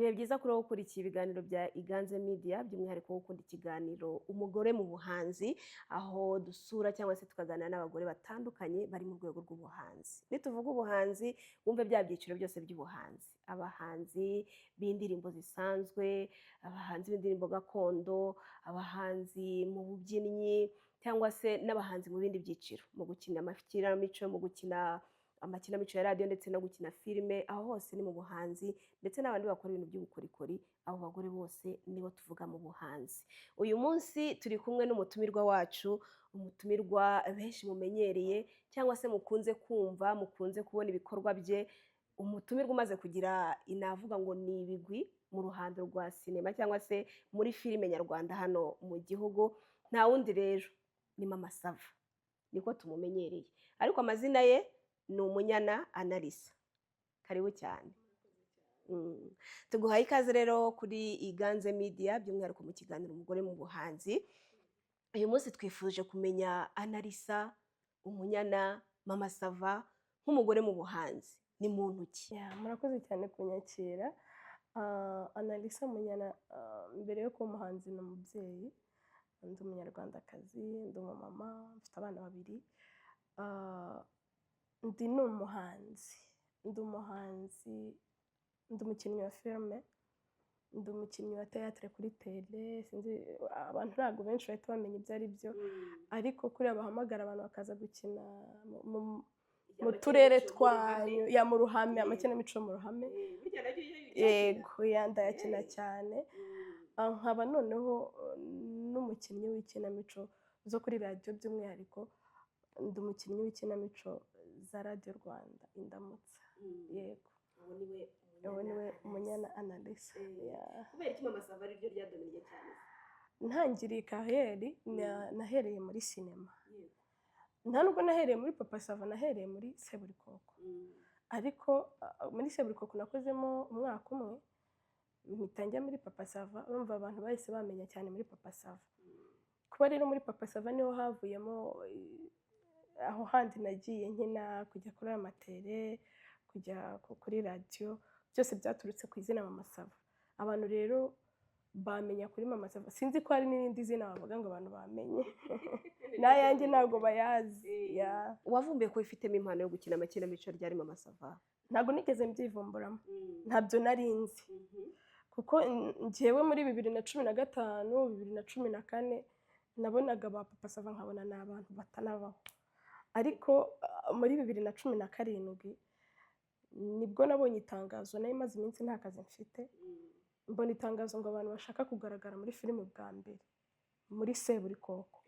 Ibihe byiza kuri wowe ukurikiye ibiganiro bya Iganze Media by'umwihariko wo ukunda ikiganiro umugore mu buhanzi, aho dusura cyangwa se tukaganira n'abagore batandukanye bari mu rwego rw'ubuhanzi. Nituvuga ubuhanzi wumve bya byiciro byose by'ubuhanzi, abahanzi b'indirimbo zisanzwe, abahanzi b'indirimbo gakondo, abahanzi mu bubyinnyi cyangwa se n'abahanzi mu bindi byiciro, mu gukina amakinamico, mu gukina amakinamico ya radiyo ndetse no gukina filime, aho hose ni mu buhanzi, ndetse n'abandi bakora ibintu by'ubukorikori, abo bagore bose nibo tuvuga mu buhanzi. Uyu munsi turi kumwe n'umutumirwa wacu, umutumirwa benshi mumenyereye cyangwa se mukunze kumva, mukunze kubona ibikorwa bye, umutumirwa umaze kugira inavuga ngo ni ibigwi mu ruhando rwa sinema cyangwa se muri filime nyarwanda hano mu gihugu, nta wundi rero ni Mama Sava, niko tumumenyereye, ariko amazina ye ni Umunyana Analisa. Karibu cyane. Tuguhaye ikaze rero kuri Iganze Media by'umwihariko mu kiganiro umugore mu buhanzi. Uyu munsi twifuje kumenya Analisa, Umunyana, Mama Sava nk'umugore mu buhanzi ni muntu ki? Murakoze cyane kunyakira. Analisa Munyana, mbere yo kuba umuhanzi ni umubyeyi, ndi umunyarwandakazi, ndi umumama, mfite abana babiri. Ndi n'umuhanzi, ndi umukinnyi wa filime, ndi umukinnyi wa théâtre kuri tele, sinzi abantu ntabwo benshi bahita bamenya ibyo ari byo, ariko kuriya bahamagara abantu bakaza gukina mu turere twanyu, ya mu ruhame, amakinamico mu ruhame, yego ndayakina cyane. Nkaba noneho n'umukinnyi w'ikinamico zo kuri radiyo, by'umwihariko ndi umukinnyi w'ikinamico za radiyo Rwanda Indamutsa, yego. Ubu niwe Umunyana Analisa. Kubera iki Mama Sava ari ryo ryadominiye cyane? Ntangiriye kariyeri nahereye muri sinema, nta nubwo nahereye muri Papa Sava, nahereye muri Seburikoko, ariko muri Seburikoko nakozemo umwaka umwe, mpita njya muri Papa Sava. Urumva abantu bahise bamenya cyane muri Papa Sava. Kuba rero muri Papa Sava niho havuyemo aho handi nagiye nkina, kujya kuri amatere, kujya kuri radiyo, byose byaturutse ku izina Mama Sava. Abantu rero bamenya kuri Mama Sava, sinzi ko hari n'irindi zina bavuga ngo abantu bamenye n'ayanjye ntabwo bayazi. Wavumbuye ko ifitemo impano yo gukina amakinamico ryari Mama Sava? Ntabwo nigeze mbyivumburamo, ntabyo nari nzi, kuko njyewe muri 2015, 2014 nabonaga ba Papa Sava nkabona ni abantu batanabaho, ariko muri 2017 nibwo nabonye itangazo, nayo imaze iminsi nta kazi mfite, mbona itangazo ngo abantu bashaka kugaragara muri filime bwa mbere muri Seburikoko,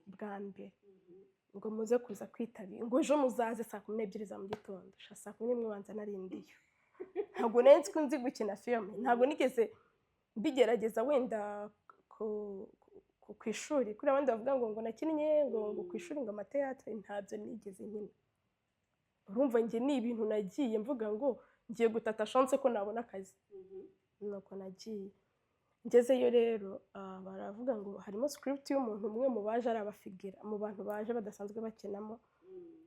bwa mbere ngo muze kuza kwitabira, ngo ejo muzaze saa 12 za mu gitondo. Saa 11 banza narindiyo, ntabwo nzi ko nzi gukina filime, ntabwo nigeze mbigerageza. Wenda ku ishuri kuri abandi bavuga ngo nakinnye ngo ku ishuri ngo amateatre, ntabyo nigeze nkina. Urumva njye ni ibintu nagiye mvuga ngo ngiye gutata chance ko nabona akazi, nuko nagiye. Ngezeyo rero baravuga ngo harimo script y'umuntu umwe mu baje ari abafigira, mu bantu baje badasanzwe bakinamo.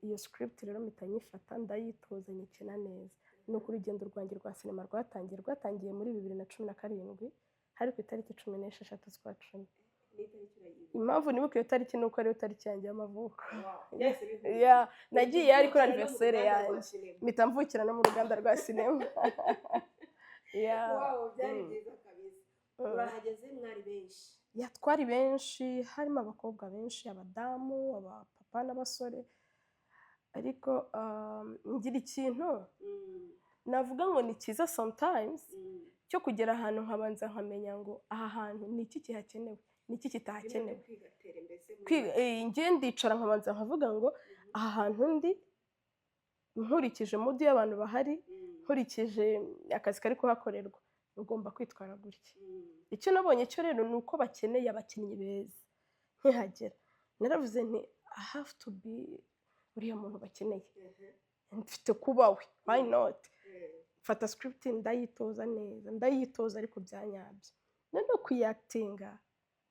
Iyo script rero mpita nyifata, ndayitoza, nyikina neza. Nuko urugendo rwanjye rwa sinema rwatangiye muri 2017, hari ku itariki 16 z'ukwa 10. Impamvu nibuka iyo tariki ni uko ariyo tariki yanjye y'amavuko. Nagiye ari kuri anniversaire yanjye, mpita mvukira no mu ruganda rwa sinema. Byari byiza kabisa. Urahageze mwari benshi? Twari benshi, harimo abakobwa benshi, abadamu, abapapa n'abasore, ariko ngira ikintu navuga ngo ni cyiza sometimes cyo kugera ahantu nkabanza nkamenya ngo aha hantu ni iki kihakenewe, ni iki kitahakenewe. Njye ndicara nkabanza nkavuga ngo aha hantu ndi, nkurikije mood y'abantu bahari, nkurikije akazi kari kuhakorerwa, ugomba kwitwara gutya. Icyo nabonye cyo rero ni uko bakeneye abakinnyi beza. Nkihagera naravuze nti I have to be uriya muntu bakeneye, mfite kuba we, why not? Mfata script ndayitoza neza, ndayitoza ariko byanyabyo. Noneho kuyakitinga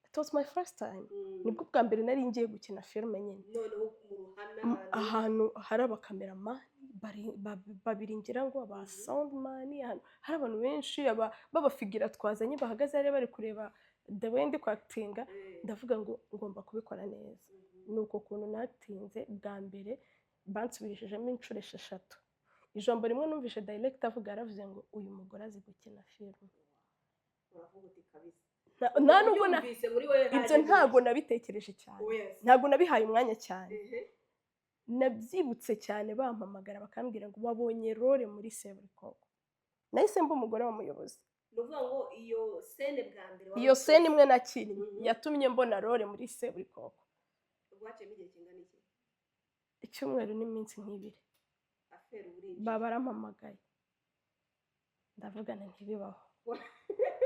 it was my first time nibwo bwa mbere nari ngiye gukina filime nyine noneho mu ruhame ahantu hari abakameramani babiri ngira ngo aba soundman hari abantu benshi babafigira twazanye bahagaze ari bari kureba the way ndi kwakitinga ndavuga ngo ngomba kubikora neza nuko kuntu natinze bwa mbere bansubirishijemo inshuro 6 ijambo rimwe numvishe director avuga aravuze ngo uyu mugore azi gukina filime uravuga uti kabisa nta nubwo ibyo ntago nabitekereje cyane ntago nabihaye umwanya cyane nabyibutse cyane bampamagara bakambwira ngo babonye role muri Seburikoko nahise mba umugore w'umuyobozi nuvuga ngo iyo scene bwa mbere iyo scene imwe nakinnye yatumye mbona role muri Seburikoko rwacemo igihe kingana iki icyumweru n'iminsi nk'ibiri baba barampamagaye ndavuga ntibibaho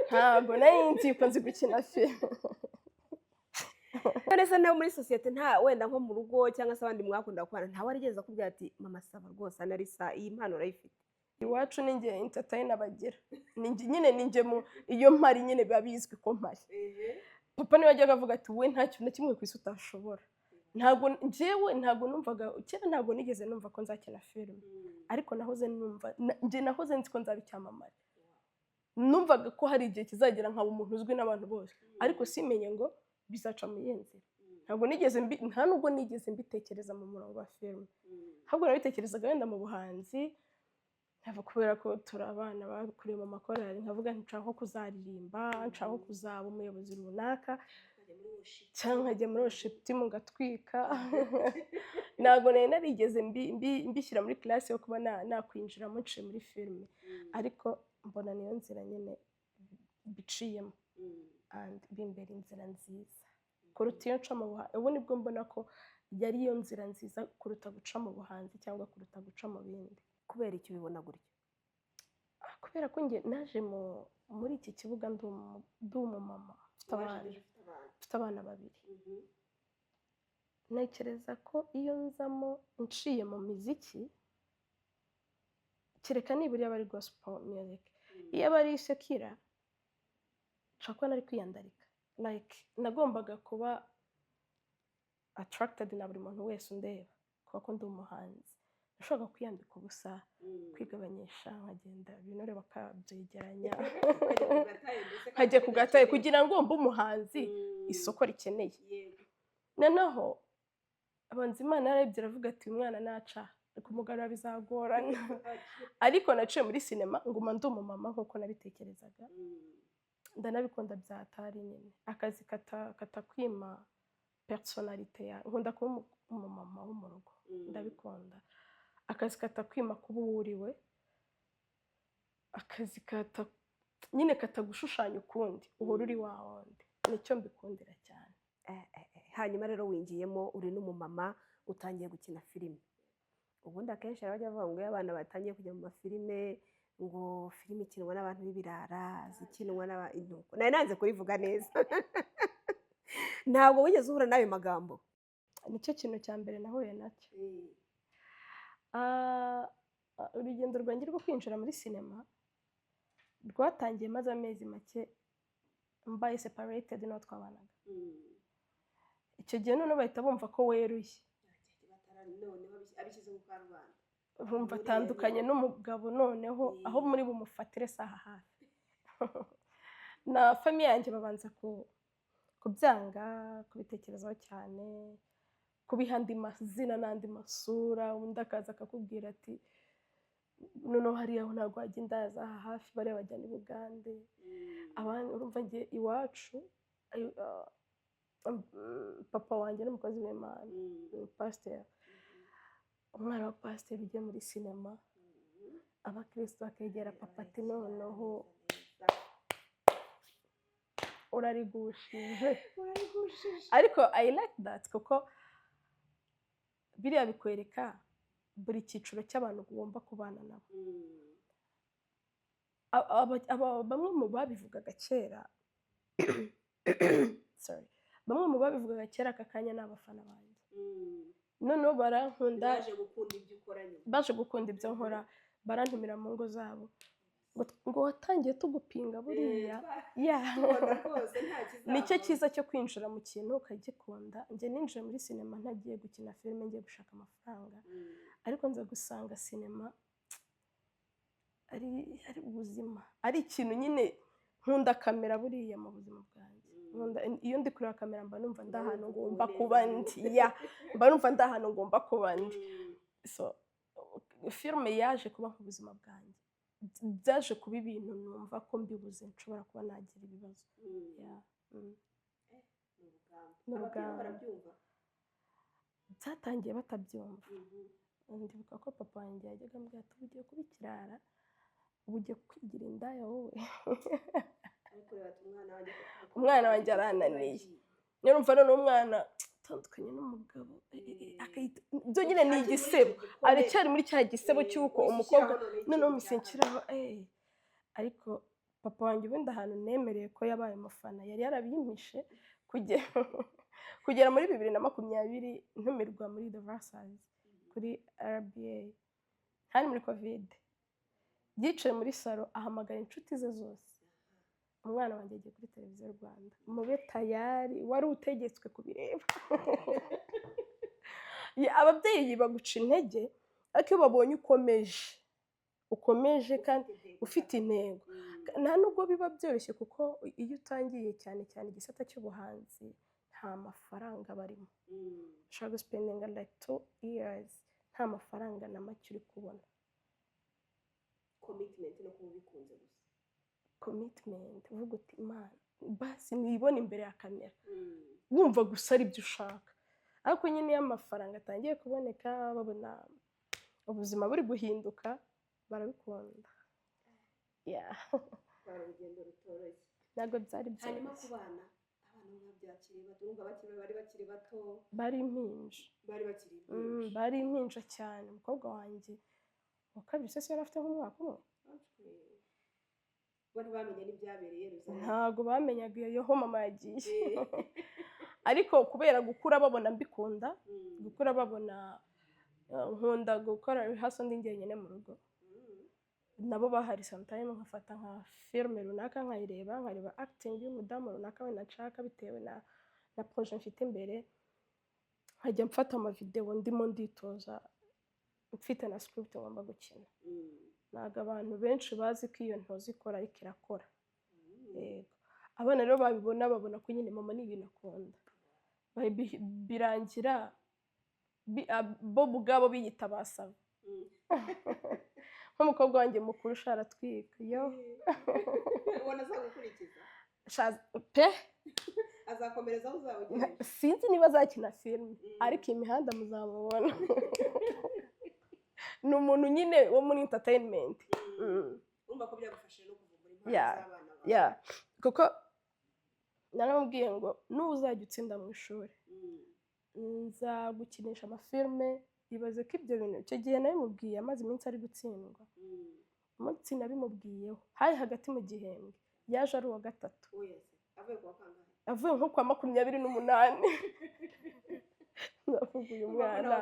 ntabwo nari nzi ko nzi gukina filime neza nawe muri sosiyete nta wenda nko mu rugo cyangwa se abandi mwakunda kubana nta warigeze akubwira ati mama Saba rwose Analisa iyi mpano urayifite iwacu ninjye entertainer bagira nyine ninjye iyo mpari nyine biba bizwi ko mpari papa niwe wajyaga avuga ati we nta kintu na kimwe ku isi utashobora ntabwo numvaga kera ntabwo nigeze numva ko nzakina filime ariko nahoze nzi ko nzaba icyamamare numvaga ko hari igihe kizagera nkaba umuntu uzwi n'abantu bose ariko simenye ngo bizaca mu yenzi nta nubwo nigeze mbitekereza mu murongo wa filime ahubwo nabitekerezaga wenda mu buhanzi kubera ko turi abana bakuriye mu makorali nkavuga nshaka ko kuzaririmba nshaka kuzaba umuyobozi runaka cyangwa nkajya muri worship team ngatwika ntabwo nari narigeze mbishyira muri class yo kuba nakwinjiramo nciye muri filime ariko mbona niyo nzira nyine biciyemo and bimbera inzira nziza kuruta iyo nca mu buhanzi ubu nibwo mbona ko yari iyo nzira nziza kuruta guca mu buhanzi cyangwa kuruta guca mu bindi kubera icyo ubibona gutyo kubera ko njye naje muri iki kibuga ndi umumama mfite abana babiri ntekereza ko iyo nzamo nciye mu miziki kereka nibura aba ari gospel music iyo aba ari sekira nshaka ko nari kwiyandarika like nagombaga kuba attracted na buri muntu wese undeba kuko ndi umuhanzi nashobora kwiyandika ubusa kwigabanyisha nkagenda ibinure bakabyegeranya nkajya ku gataye kugira ngo mbe umuhanzi isoko rikeneye noneho abanzi Imana yarebye aravuga ati uyu mwana naca kumugarura bizagorana ariko naciye muri sinema nguma ndi umumama nk'uko nabitekerezaga ndanabikunda byatari nyine akazi katakwima personalite ya nkunda kuba umumama wo mu rugo ndabikunda akazi katakwima kuba uwuriwe akazi nyine katagushushanya ukundi uhora uri wa wundi nicyo mbikundira cyane hanyuma rero winjiyemo uri n'umumama utangiye gukina filime ubundi akenshi bajya bavuga ngo iyo abana batangiye kujya mu mafilime ngo filime ikinwa n'abantu b'ibirara zikinwa n'abantu nari nanze kurivuga neza ntabwo wigeze uhura n'ayo magambo nicyo kintu cya mbere nahuye nacyo urugendo rwanjye rwo kwinjira muri sinema rwatangiye maze amezi make mbaye separated n'uwo twabanaga icyo gihe noneho bahita bumva ko weruye bumva atandukanye n'umugabo noneho aho muri bumufatire saha hafi na famiye yanjye babanza kubyanga kubitekerezaho cyane kubiha andi mazina n'andi masura undi akaza akakubwira ati noneho hariya ntabwo wajya indaza aha hafi bariya bajyana i Bugande abandi urumva njye iwacu papa wanjye n'umukozi w'Imana pasiteri umwana wa pasiteri ugiye muri sinema abakristo bakegera papa ati noneho urarigushije ariko I like that kuko biriya bikwereka buri cyiciro cy'abantu ugomba kubana nabo bamwe mu babivugaga kera bamwe mu babivugaga kera aka kanya ni abafana banjye noneho barankunda baje gukunda ibyo nkora barantumira mu ngo zabo ngo watangiye tugupinga buriya ya tubona rwose nta nicyo kizavamo. cyiza cyo kwinjira mu kintu ukagikunda. njye ninjiye muri sinema ntagiye gukina filime ngiye gushaka amafaranga, ariko nza gusanga sinema ari ubuzima, ari ikintu nyine nkunda kamera buriya mu buzima bwanjye. Iyo ndi kureba kamera mba numva ndi ahantu ngomba kuba ndi, mba numva ndi ahantu ngomba kuba ndi. So filime yaje kuba mu buzima bwanjye, byaje kuba ibintu numva ko mbibuze nshobora kuba nagira ibibazo. Ni urugamba. Byatangiye batabyumva. Ndibuka ko papa wanjye yajyaga ambwira ati ugiye kuba ikirara, ubu ugiye kwigira indaya wowe. Umwana wanjye arananiye, niyo numva none umwana atandukanye n'umugabo ibyo nyine ni igisebo, aracyari muri cya gisebo cy'uko umukobwa noneho umusinkiraho. Ariko papa wanjye ubundi ahantu nemereye ko yabaye umufana yari yarabimpishe kugera muri 2020 ntumirwa muri The Versailles kuri RBA, hari muri covid, yicaye muri salo ahamagara inshuti ze zose, umwana wanjye agiye kuri televiziyo y'u Rwanda, mube tayari, wari utegetswe kubireba. Ababyeyi baguca intege, ariko iyo babonye ukomeje kandi ufite intego, nta nubwo biba byoroshye, kuko iyo utangiye cyane cyane igisata cy'ubuhanzi nta mafaranga barimo. ushobora gusipendinga like 2 years nta mafaranga na make uri kubona. commitment no kuba bikunze gusa, commitment uvuga uti imana basi nibona imbere ya kamera, wumva gusa ari byo ushaka. Ariko nyine iyo amafaranga atangiye kuboneka, babona ubuzima buri guhinduka, barabikunda. urugendo rutoroshye ntabwo byari byoroshye. hanyuma ku bana babyakiriye bato, urumva bari bakiri bato, bari impinja, bari impinja cyane. umukobwa wanjye wa kabiri se yari afite nk'umwaka umwe, bari bamenye n'ibyabereye Yerusalemu, ntabwo bamenyaga iyo mama yagiye. Ariko kubera gukura babona mbikunda, gukura babona nkunda gukora rehearsal ndi njyenyine mu rugo, nabo bahari sometime nkafata nka filime runaka nkareba acting y'umudamu runaka wenda nshaka bitewe na projet mfite imbere, nkajya mfata amavideo ndimo nditoza mfite na script ngomba gukina. Ntabwo abantu benshi bazi ko iyo ntozi ikora ariko irakora. Yego, abana rero babona ko nyine mama ni ibintu akunda, birangira bo ubwabo biyita basaba. Nk'umukobwa wanjye mukuru aratwika ubona azagukurikiza pe, azakomereza aho uzawugejeje. sinzi niba azakina filime, ariko imihanda muzamubona. Ni umuntu nyine wo muri entertainment. urumva ko byagufashije no kuvumbura impano z'abana bawe. Kuko naramubwiye ngo n'uzajya utsinda mu ishuri nzagukinisha amafilme. Ibaze ko ibyo bintu icyo gihe nabimubwiye amaze iminsi ari gutsindwa, umunsi nabimubwiyeho hari hagati mu gihembwe, yaje ari uwa gatatu, avuye nko kwa 28. ndavuga uyu mwana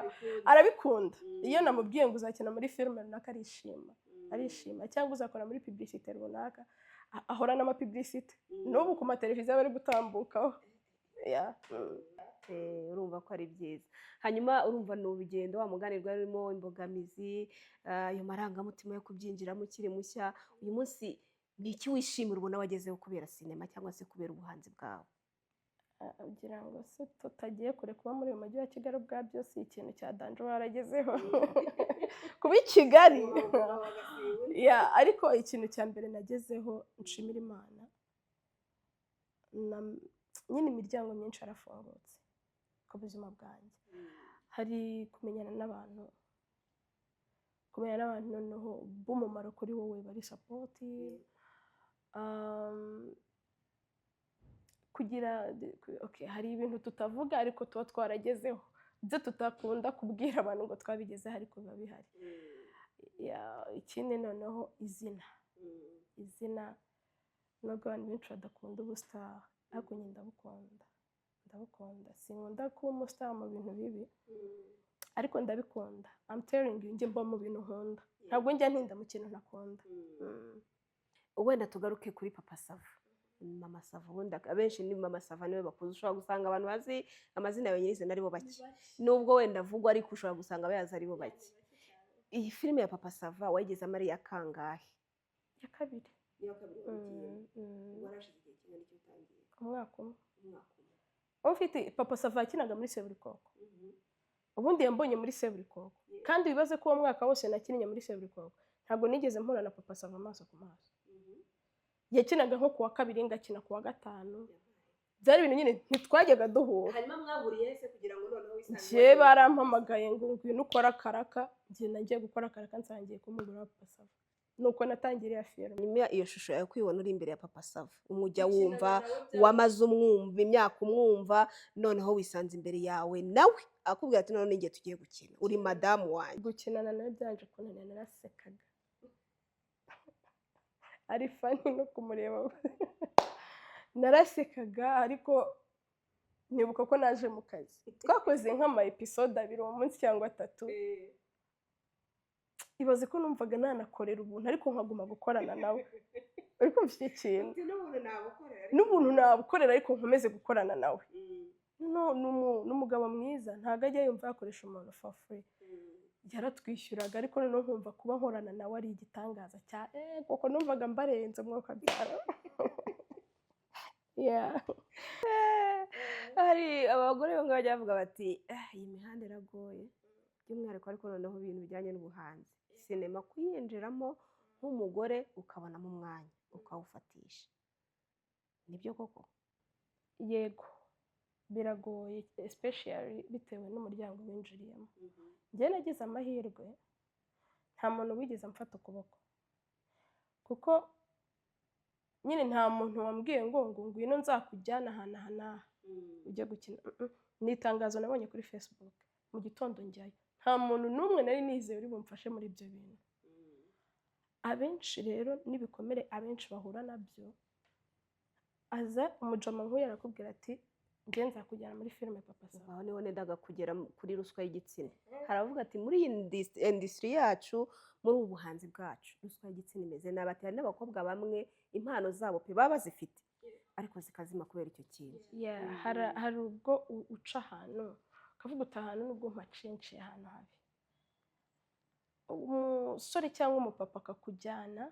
arabikunda. Iyo namubwiye ngo uzakina muri filime runaka arishima, cyangwa uzakora muri publicité runaka, ahora n'amapublicité n'ubu ku mateleviziyo bari gutambukaho. urumva ko ari byiza. Hanyuma urumva ni urugendo wa muganirwa rurimo imbogamizi, ayo marangamutima yo kubyinjiramo ukiri mushya. Uyu munsi ni iki wishimira ubona wagezeho kubera sinema cyangwa se kubera ubuhanzi bwawe? Ugira ngo se tutagiye kure kuba muri uyu mujyi wa Kigali ubwabyo si ikintu cya danje waragezeho. Kuba i Kigali ariko ikintu cya mbere nagezeho nshimira Imana, nyine imiryango myinshi yarafungutse ku buzima bwanjye. Hari kumenyana n'abantu noneho b'umumaro kuri wowe, bari sapoti, kugira hari ibintu tutavuga ariko tuba twaragezeho, ibyo tutakunda kubwira abantu ngo twabigezeho ariko biba bihari. Ikindi noneho izina nubwo abantu benshi badakunda ubustar, ariko njye ndabukunda. Sinkunda kuba umustar mu bintu bibi, ariko ndabikunda. I'm telling you, njye mba mu bintu nkunda, ntabwo njya ntinda mu kintu ntakunda. wenda tugaruke kuri papa Sava. Mama Sava ubundi abenshi ni mama Sava niwe bakuze, ushobora gusanga abantu bazi amazina yawe nyirizina ari bo bake, nubwo wenda avugwa ariko ushobora gusanga abayazi ari bo bake. Iyi filime ya papa Sava wayigezemo ari iya kangahe? ya kabiri. Niyo kabiri wagiyemo. Warashize igihe kingana iki utangiye? Umwaka umwe. Ufite papa Sava yakinaga muri Seburikoko. Ubundi yambonye muri Seburikoko, kandi wibaze ko uwo mwaka wose nakinnye muri Seburikoko ntabwo nigeze mpura na papa Sava amaso ku maso. Yakinaga nko kuwa kabiri ngakina kuwa gatanu, byari ibintu nyine ntitwajyaga duhura. Hanyuma mwahuriye se kugira ngo noneho wisange? Je barampamagaye ngo ngwino ukora karaka, ngiye nagiye gukora karaka nsangiye kumugura papa Sava, nuko natangiriye filime. Nyuma iyo shusho yawe kwibona uri imbere ya papa Sava, umujya wumva wamaze umwumva imyaka umwumva, noneho wisanze imbere yawe nawe akubwira ati none ngiye tugiye gukina, uri madamu wanjye. Gukinana nawe byanje kunanira, narasekaga ari fani no kumureba narasekaga, ariko nibuka ko naje mu kazi twakoze nk'ama episode 2 uwo munsi cyangwa 3. Ibaze ko numvaga nanakorera ubuntu ariko nkaguma gukorana nawe, ariko mfite ikintu n'ubuntu nabukorera ariko nkomeze gukorana nawe. N'umugabo mwiza ntago ajya yumva yakoresha umuntu for free, yaratwishyuraga, ariko noneho nkumva kuba nkorana nawe ari igitangaza cya kuko numvaga mbarenze umwuka byara. Hari abagore bamwe bajya bavuga bati iyi mihanda iragoye, by'umwihariko ariko noneho ibintu bijyanye n'ubuhanzi, sinema kuyinjiramo nk'umugore ukabonamo umwanya ukawufatisha, nibyo koko? Yego biragoye, especially bitewe n'umuryango winjiriyemo. Njye nagize amahirwe nta muntu wigeze amfata ukuboko, kuko nyine nta muntu wambwiye ngo ngwino nzakujyana ahantu ujye gukina. Ni itangazo nabonye kuri Facebook mu gitondo njyayo, nta muntu n'umwe nari nizeye uri bumfashe muri ibyo bintu. Abenshi rero n'ibikomere abenshi bahura nabyo, aza umujama nk'uyu arakubwira ati njye nzakujyana muri filime papa Sava. Aho niho nendaga kugera kuri ruswa y'igitsina. Haravuga ati muri iyi industry yacu, muri ubu buhanzi bwacu, ruswa y'igitsina imeze nabi. Ati hari n'abakobwa bamwe impano zabo pe baba bazifite ariko zikazima kubera icyo kintu. Hari ubwo uca ahantu ukavuga uti ahantu nubwo mpacinshi ahantu habi, umusore cyangwa umupapa akakujyana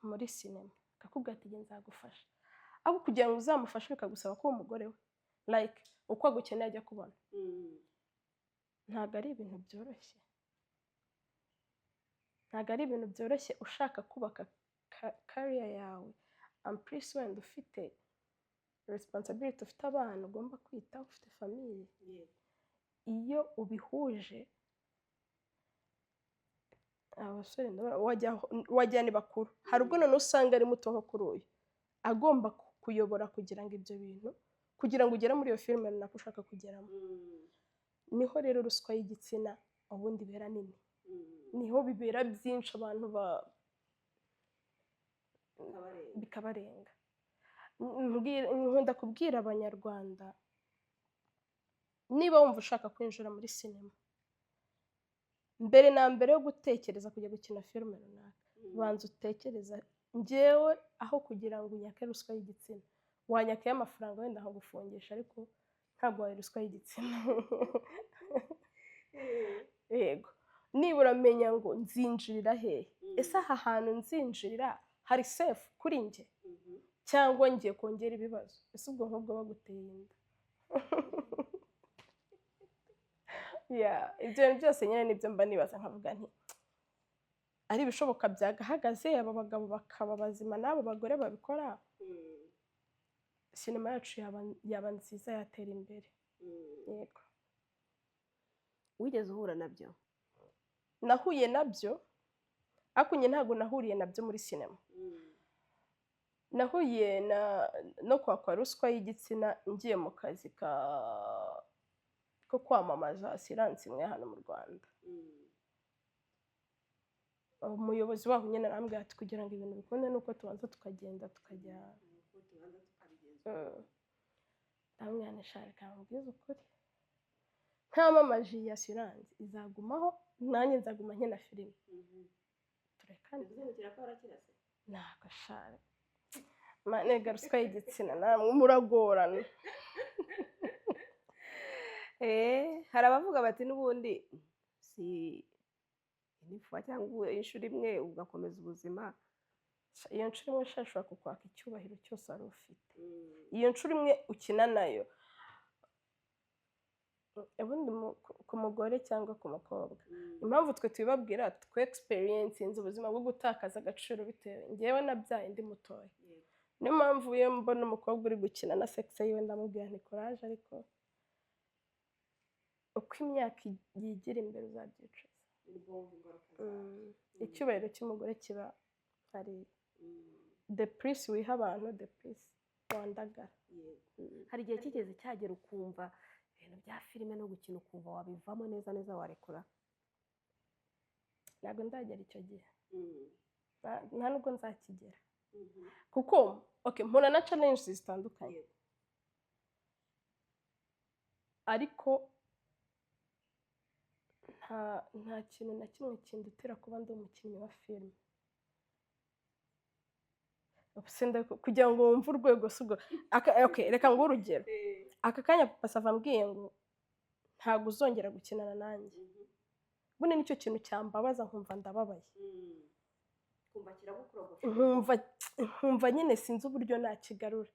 muri sinema akakubwira ati njye nzagufasha, abo kugira ngo uzamufashe bikagusaba ko umugore we like uko agukeneye ajya kubona. Ntabwo ari ibintu byoroshye, ntabwo ari ibintu byoroshye ushaka kubaka career yawe, plus wenda ufite responsibility, ufite abana ugomba kwita, ufite famille. Iyo ubihuje abasore wajya ni bakuru, hari ubwo none usanga ari muto nko kuri uyu, agomba kuyobora kugira ngo ibyo bintu, kugira ngo ugere muri iyo filime runaka ushaka kugeramo. Niho rero ruswa y'igitsina ubundi bera nini, niho bibera byinshi, abantu bikabarenga. Nkunda kubwira abanyarwanda, niba wumva ushaka kwinjira muri sinema, mbere na mbere yo gutekereza kujya gukina filime runaka, banza utekereza njyewe aho kugira ngo unyake ruswa y'igitsina, wanyakaye amafaranga wenda nkagufungisha, ariko ntabwo waye ruswa y'igitsina. Yego, nibura menya ngo nzinjirira hehe, ese aha hantu nzinjirira hari safe kuri njye cyangwa ngiye kongera ibibazo, ese ubwo nk'ubwo baguteye inda. Ibyo bintu byose nyine nibyo mba nibaza nkavuga nti ari ibishoboka byagahagaze, aba bagabo bakaba bazima n'abo bagore babikora, sinema yacu yaba nziza, yatera imbere. Yego. Wigeze uhura nabyo? Nahuye nabyo, ariko njye ntabwo nahuriye nabyo muri sinema. Nahuye no kwakwa ruswa y'igitsina ngiye mu kazi ko kwamamaza asiranse imwe hano mu Rwanda. Umuyobozi waho nyine arambwira ati kugira ngo ibintu bikunde nuko tubanza tukagenda tukajya ndamubwira nti shaka mbwiza ukuri, ntamamaje iyi asiranse izagumaho, nanjye nzaguma nkina filime, ndamutoye kandi bizumukira ko warakirase ntabwo ashare manega ruswa y'igitsina namwe muragorana. hari abavuga bati n'ubundi si inifuwa cyangwa inshuro imwe ugakomeza ubuzima. Iyo nshuro imwe ishobora kukwaka icyubahiro cyose wari ufite. Iyo nshuro imwe ukina nayo ubundi ku mugore cyangwa ku mukobwa, impamvu twe tubibabwira twe experience ubuzima bwo gutakaza agaciro bitewe ngewe nabyaye ndi mutoya, niyo mpamvu iyo mbona umukobwa uri gukina na sex yiwe ndamubwira nti courage, ariko uko imyaka yigira imbere uzabyicuza. Icyubahiro cy'umugore kiba ari the price wiha abantu, the price wandagara. Hari igihe kigeze cyagera ukumva ibintu bya filime no gukina ukumva wabivamo neza neza warekura? Ntabwo ndagera icyo gihe, nta nubwo nzakigera, kuko mpura na challenge zitandukanye, ariko nta kintu na kimwe kindutira kuba ndi umukinnyi wa filime. Kugira ngo wumve urwego s'ubwo reka nguhe urugero. Aka kanya papa Sava ambwiye ngo ntabwo uzongera gukinana nanjye, buno nicyo kintu cyambabaza nkumva ndababaye, nkumva nyine sinzi uburyo nakigarura,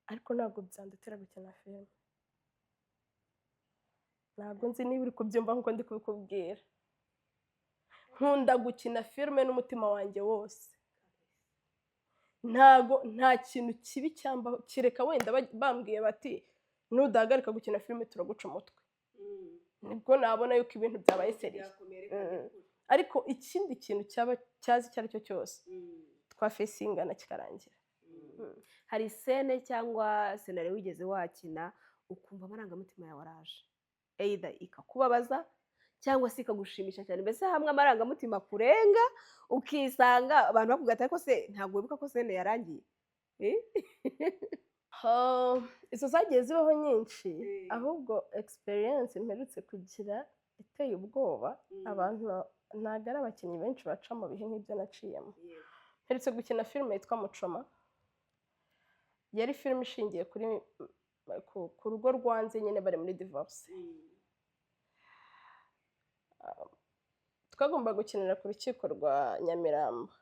ariko ntabwo byandutira gukina filime. Ntabwo nzi niba uri kubyumva nkuko ndi kubikubwira. Nkunda gukina filime n'umutima wanjye wose, nta kintu kibi cyambaho, kireka wenda bambwiye bati nudahagarika gukina filime turaguca umutwe, nibwo nabona yuko ibintu byabaye seriye. Ariko ikindi kintu cyazi icyo ari cyo cyose twafesingana kikarangira. Hari sene cyangwa senari wigeze wakina ukumva amarangamutima yawe araje, either ikakubabaza cyangwa se ikagushimisha cyane, mbese hamwe amarangamutima kurenga ukisanga abantu bakugata ariko se ntabwo wibuka ko sene yarangiye? Izo zagiye zibaho nyinshi, ahubwo experience mperutse kugira iteye ubwoba. Abantu ntabwo ari abakinnyi benshi baca mu bihe nk'ibyo naciyemo. Mperutse gukina filime yitwa Muchoma, yari filime ishingiye ku rugo rwanze nyine bari muri divorce. Twagomba gukinira ku rukiko rwa Nyamirambo,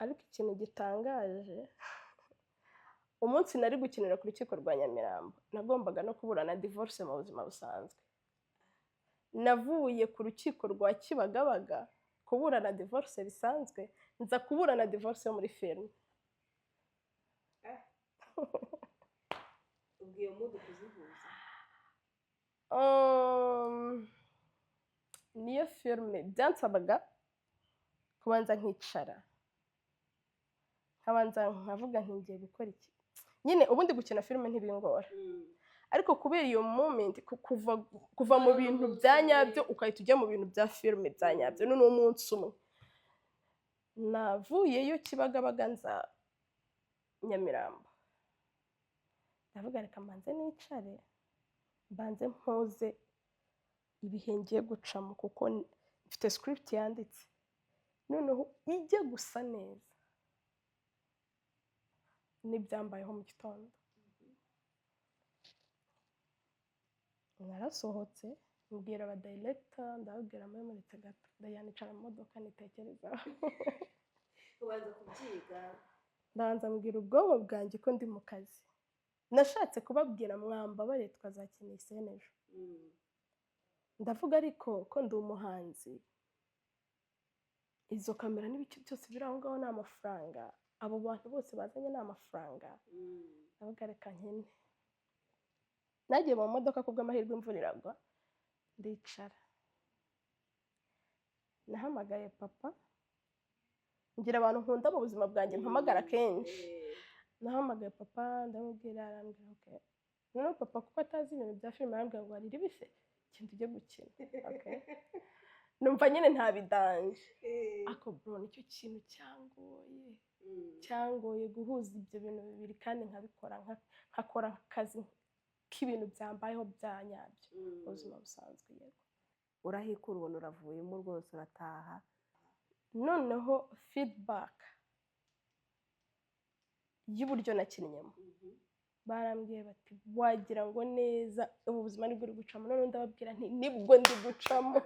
ariko ikintu gitangaje, umunsi nari gukinira ku rukiko rwa Nyamirambo nagombaga no kuburana divorce mu buzima busanzwe. Navuye ku rukiko rwa Kibagabaga kuburana divorce bisanzwe, nza kuburana divorce yo muri filime. Ubwiye mudu kuzihuza? Niyo filime byansabaga kubanza nkicara, nkabanza nkavuga nti ngiye gukora iki. Nyine ubundi gukina filime ntibingora, ariko kubera iyo moment kuva mu bintu bya nyabyo ukahita ujya mu bintu bya filime bya nyabyo, none umunsi umwe navuyeyo Kibagabaga nza Nyamirambo, ndavuga reka mbanze nicare mbanze mpoze ibihe ngiye gucamo, kuko mfite script yanditse noneho ijya gusa neza n'ibyambayeho mu gitondo. Narasohotse mbwira aba director, ndababwira muri gato ndayanicara mu modoka nitekerezaho. Ubanza kubyiga? Ndabanza mbwira ubwonko bwanjye ko ndi mu kazi. Nashatse kubabwira mwambabare twazakina isene ejo, ndavuga ariko ko ndi umuhanzi, izo kamera n'ibiki byose biri aho ngaho ni amafaranga, abo bantu bose bazanye ni amafaranga, ndavuga reka nkine. Nagiye mu modoka kubw'amahirwe imvura iragwa, ndicara, nahamagaye papa, ngira abantu nkunda mu buzima bwanjye mpamagara kenshi. Nahamagaye papa ndamubwira, arambwira okay. Noneho papa kuko atazi ibintu bya filime arambwira ngo hari ribise ikintu ujye gukina. Okay. Numva nyine ntabidanje. Ako bro nicyo kintu cyangoye guhuza ibyo bintu bibiri kandi nkabikora nkakora akazi k'ibintu byambayeho bya nyabyo ubuzima busanzwe. Yego, urahikura ubona uravuyemo rwose urataha. noneho feedback y'uburyo nakinnyemo barambwiye bati wagira ngo neza ubu buzima nibwo uri gucamo. None ndababwira nti nibwo ndi gucamo.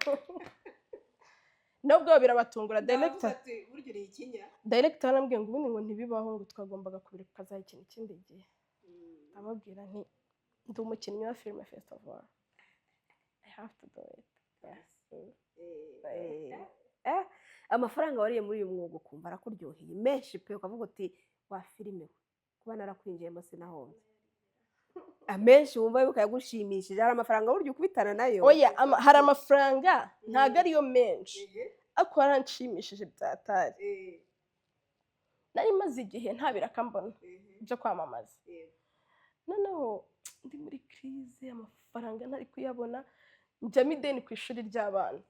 nubwo birabatungura. Director arambwiye ngo ubundi ngo ntibibaho, ngo twagombaga kubireka ukazayikina ikindi gihe. Ndababwira nti ndi umukinnyi wa film festival, I have to do it. Amafaranga wariye muri uyu mwuga ukumva arakuryoheye menshi pe, ukavuga uti wa filime kuba narakwinjiyemo sinahombye. Amenshi wumva yukayagushimishije. Hari amafaranga buryo ukubitana nayo. Oya, hari amafaranga ntago ariyo menshi, ariko haranshimishije byatari. Nari maze igihe nta biraka mbona byo kwamamaza. Noneho ndi muri crise, amafaranga ntari kuyabona, njyamo ideni ku ishuri ry'abana.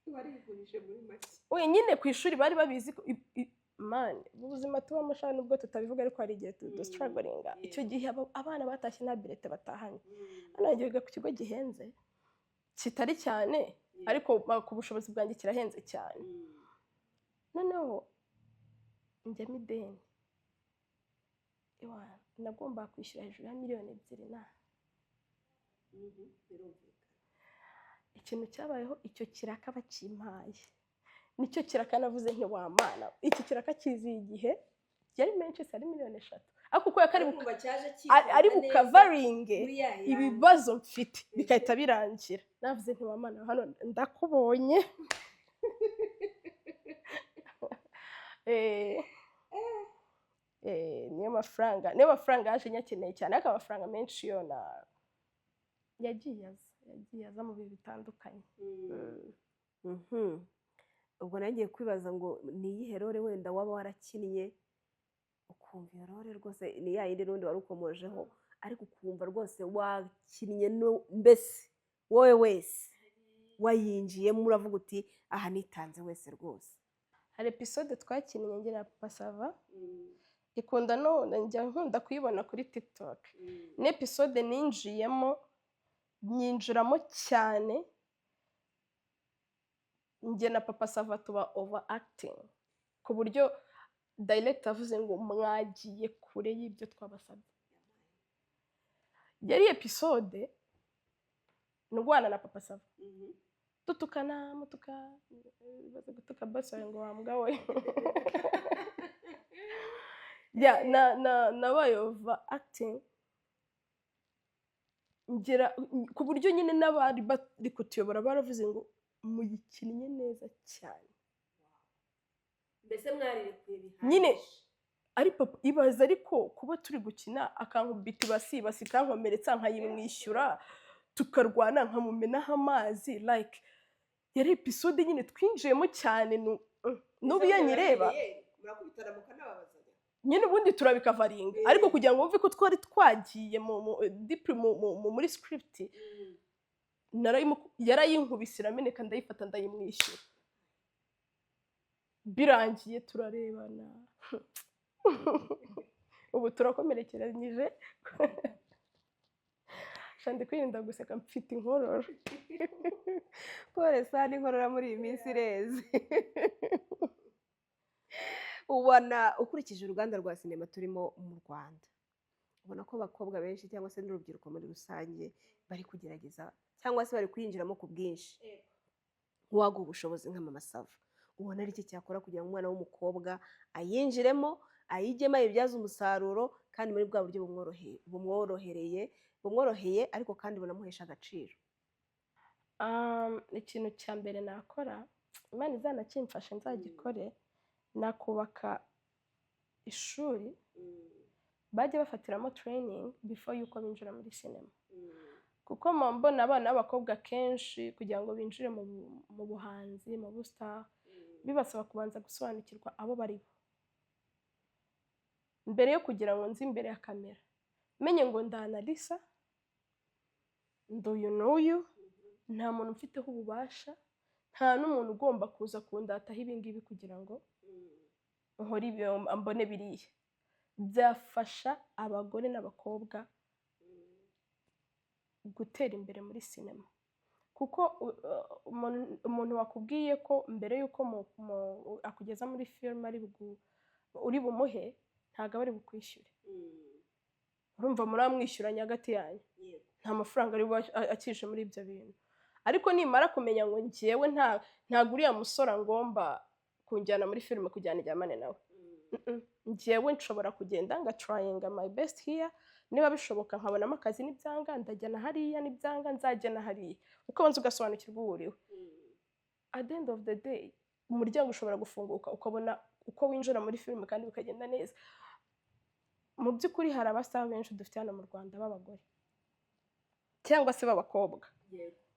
Warigurije muri make. Oya, nyine ku ishuri bari babizi ko man, ubuzima tubamo shana nubwo tutabivuga ariko hari igihe struggling. Icyo gihe abana batashye nta bilete batahanye. Nanjye biga ku kigo gihenze kitari cyane, ariko ku bushobozi bwanjye kirahenze cyane. Noneho njyamo ideni, nagomba kwishyura hejuru ya miliyoni 2 na. Ikintu cyabayeho, icyo kiraka bakimpaye nicyo kiraka navuze nti wa mana, iki kiraka kiziye igihe yari menshi, ari miliyoni 3, ariko uko ari bukavaring ibibazo mfite bikahita birangira. Navuze nti wa mana, hano ndakubonye. Niyo mafaranga yaje nyakeneye cyane, ariko amafaranga menshi yo yagiye aza mu bihe bitandukanye. Ubwo nagiye kwibaza ngo ni iyihe role wenda waba warakinnye ukumva iyo role rwose ni ya yindi rundi wari ukomojeho, ariko ukumva rwose wakinnye mbese wowe wese wayinjiyemo uravuga uti aha nitanze wese rwose. Hari episode twakinnye njye na Papa Sava, njya nkunda kuyibona kuri TikTok. Ni episode nyinjiramo cyane, njye na Papa Sava tuba overacting ku buryo director avuze ngo mwagiye kure y'ibyo twabasabye. Yari episode ndwana na Papa Sava, tutukana baze gutuka boss ngo wambwa we. Nabaye overacting ngera ku buryo nyine n'abari bari kutuyobora baravuze ngo muyikinnye neza cyane. Mbese mwari bihagije nyine ari papa ibaza, ariko kuba turi gukina akankubita ibasi kankomeretsa nkayimwishyura, tukarwana nkamumenaho amazi, like yari episode nyine twinjiyemo cyane. N'ubu iyo nyireba murakubitana mukanababazanya nyine ubundi turabikavaringa, ariko kugira ngo wumve ko twari twagiye muri script, yarayinkubise irameneka, ndayifata ndayimwishyura, birangiye turarebana. Ubu turakomerekeranyije. Shandi kwirinda guseka, mfite inkorora. Pole sana, inkorora muri iyi minsi ireze. Ubona ukurikije uruganda rwa sinema turimo mu Rwanda, ubona ko abakobwa benshi cyangwa se n'urubyiruko muri rusange bari kugerageza cyangwa se bari kwinjiramo ku bwinshi waguha ubushobozi nka Mama Sava, ubona ari iki cyakora kugira ngo umwana w'umukobwa ayinjiremo, ayigemo, ayibyaze umusaruro, kandi muri bwa buryo bumworoheye ariko kandi bunamuhesha agaciro? Ikintu cya mbere nakora, Imana izanakimfashe nzagikore, nakubaka ishuri bajye bafatiramo training before yuko binjira muri sinema, kuko mbona abana b'abakobwa kenshi kugira ngo binjire mu buhanzi, mu bustar, bibasaba kubanza gusobanukirwa abo bari bo mbere yo kugira ngo nzi imbere ya kamera, menye ngo ndanalisa nduyu n'uyu, nta muntu mfiteho ububasha, nta n'umuntu ugomba kuza kundataho ibingibi kugira ngo nkore ibyo mbone biriya. Byafasha abagore n'abakobwa gutera imbere muri sinema. kuko umuntu wakubwiye ko mbere y'uko akugeza muri filime uri bumuhe ntabwo aba ari bukwishyure, urumva muramwishyuranye hagati yanyu, nta mafaranga ari akije muri ibyo bintu. Ariko nimara kumenya ngo njyewe ntabwo uriya musore ngomba kunjyana muri filime kujyana ijyamane nawe, njyewe nshobora kugenda ngatrayinga my best here, niba bishoboka nkabonamo akazi n'ibyanga ndajyana hariya, n'ibyanga nzajyana hariya, ukabanza ugasobanukirwa uwo uriwe. At the end of the day umuryango ushobora gufunguka ukabona uko winjira muri filime kandi bikagenda neza. Mu by'ukuri hari abasitari benshi dufite hano mu Rwanda b'abagore cyangwa se b'abakobwa